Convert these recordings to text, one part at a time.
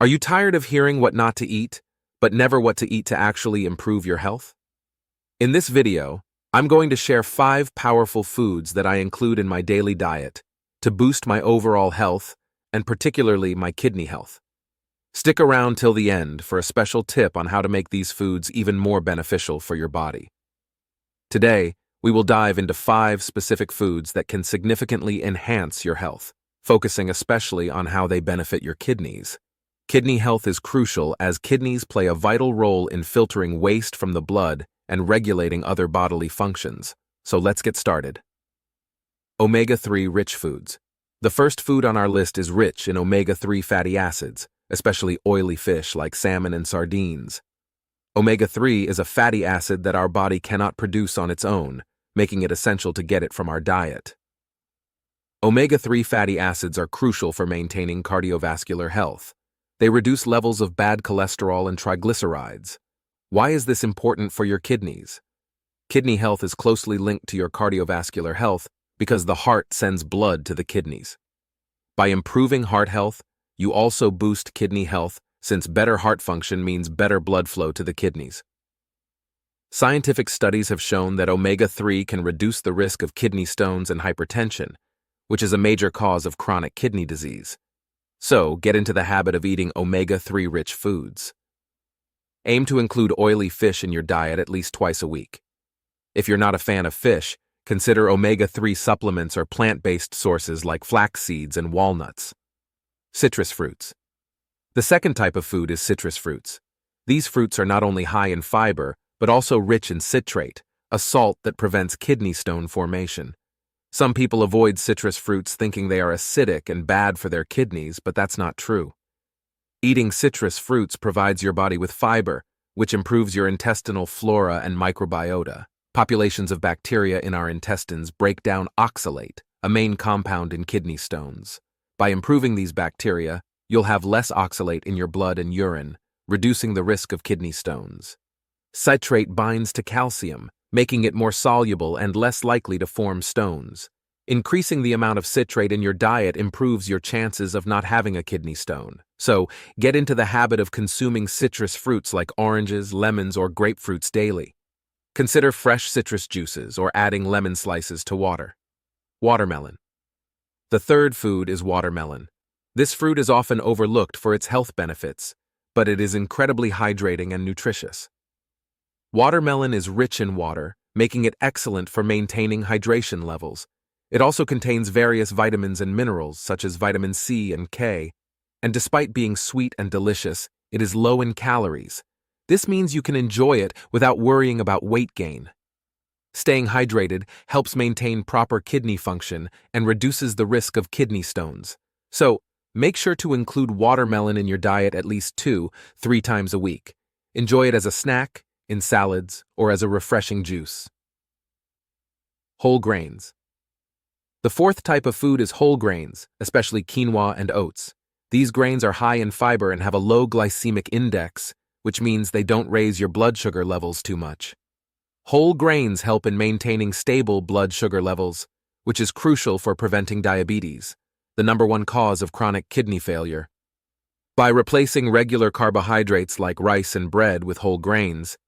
Are you tired of hearing what not to eat, but never what to eat to actually improve your health? In this video, I'm going to share 5 powerful foods that I include in my daily diet to boost my overall health and particularly my kidney health. Stick around till the end for a special tip on how to make these foods even more beneficial for your body. Today, we will dive into 5 specific foods that can significantly enhance your health, focusing especially on how they benefit your kidneys. Kidney health is crucial as kidneys play a vital role in filtering waste from the blood and regulating other bodily functions. So let's get started. Omega-3 rich foods. The first food on our list is rich in omega-3 fatty acids, especially oily fish like salmon and sardines. Omega-3 is a fatty acid that our body cannot produce on its own, making it essential to get it from our diet. Omega-3 fatty acids are crucial for maintaining cardiovascular health. They reduce levels of bad cholesterol and triglycerides. Why is this important for your kidneys? Kidney health is closely linked to your cardiovascular health because the heart sends blood to the kidneys. By improving heart health, you also boost kidney health since better heart function means better blood flow to the kidneys. Scientific studies have shown that omega-3 can reduce the risk of kidney stones and hypertension, which is a major cause of chronic kidney disease. So, get into the habit of eating omega-3 rich foods. Aim to include oily fish in your diet at least twice a week. If you're not a fan of fish, consider omega-3 supplements or plant-based sources like flax seeds and walnuts. Citrus fruits. The second type of food is citrus fruits. These fruits are not only high in fiber, but also rich in citrate, a salt that prevents kidney stone formation. Some people avoid citrus fruits thinking they are acidic and bad for their kidneys, but that's not true. Eating citrus fruits provides your body with fiber, which improves your intestinal flora and microbiota. Populations of bacteria in our intestines break down oxalate, a main compound in kidney stones. By improving these bacteria, you'll have less oxalate in your blood and urine, reducing the risk of kidney stones. Citrate binds to calcium, making it more soluble and less likely to form stones. Increasing the amount of citrate in your diet improves your chances of not having a kidney stone. So, get into the habit of consuming citrus fruits like oranges, lemons, or grapefruits daily. Consider fresh citrus juices or adding lemon slices to water. Watermelon. The third food is watermelon. This fruit is often overlooked for its health benefits, but it is incredibly hydrating and nutritious. Watermelon is rich in water, making it excellent for maintaining hydration levels. It also contains various vitamins and minerals such as vitamin C and K, and despite being sweet and delicious, it is low in calories. This means you can enjoy it without worrying about weight gain. Staying hydrated helps maintain proper kidney function and reduces the risk of kidney stones. So, make sure to include watermelon in your diet at least 2-3 times a week. Enjoy it as a snack, in salads, or as a refreshing juice. Whole grains. The fourth type of food is whole grains, especially quinoa and oats. These grains are high in fiber and have a low glycemic index, which means they don't raise your blood sugar levels too much. Whole grains help in maintaining stable blood sugar levels, which is crucial for preventing diabetes, the #1 cause of chronic kidney failure. By replacing regular carbohydrates like rice and bread with whole grains,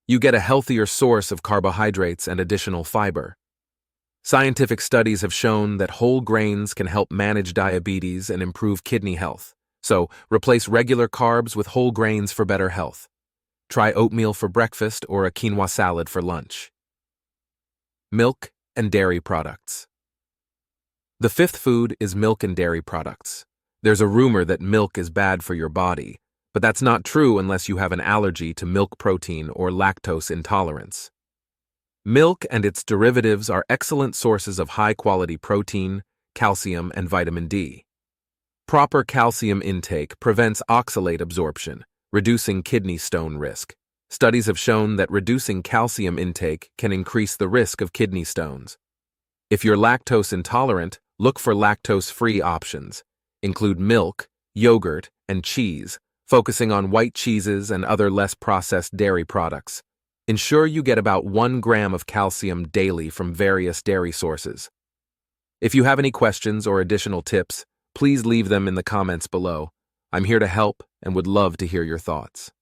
you get a healthier source of carbohydrates and additional fiber. Scientific studies have shown that whole grains can help manage diabetes and improve kidney health. So, replace regular carbs with whole grains for better health. Try oatmeal for breakfast or a quinoa salad for lunch. Milk and dairy products. The fifth food is milk and dairy products. There's a rumor that milk is bad for your body, but that's not true unless you have an allergy to milk protein or lactose intolerance. Milk and its derivatives are excellent sources of high-quality protein, calcium, and vitamin D. Proper calcium intake prevents oxalate absorption, reducing kidney stone risk. Studies have shown that reducing calcium intake can increase the risk of kidney stones. If you're lactose intolerant, look for lactose-free options. Include milk, yogurt, and cheese, focusing on white cheeses and other less processed dairy products. Ensure you get about 1 gram of calcium daily from various dairy sources. If you have any questions or additional tips, please leave them in the comments below. I'm here to help and would love to hear your thoughts.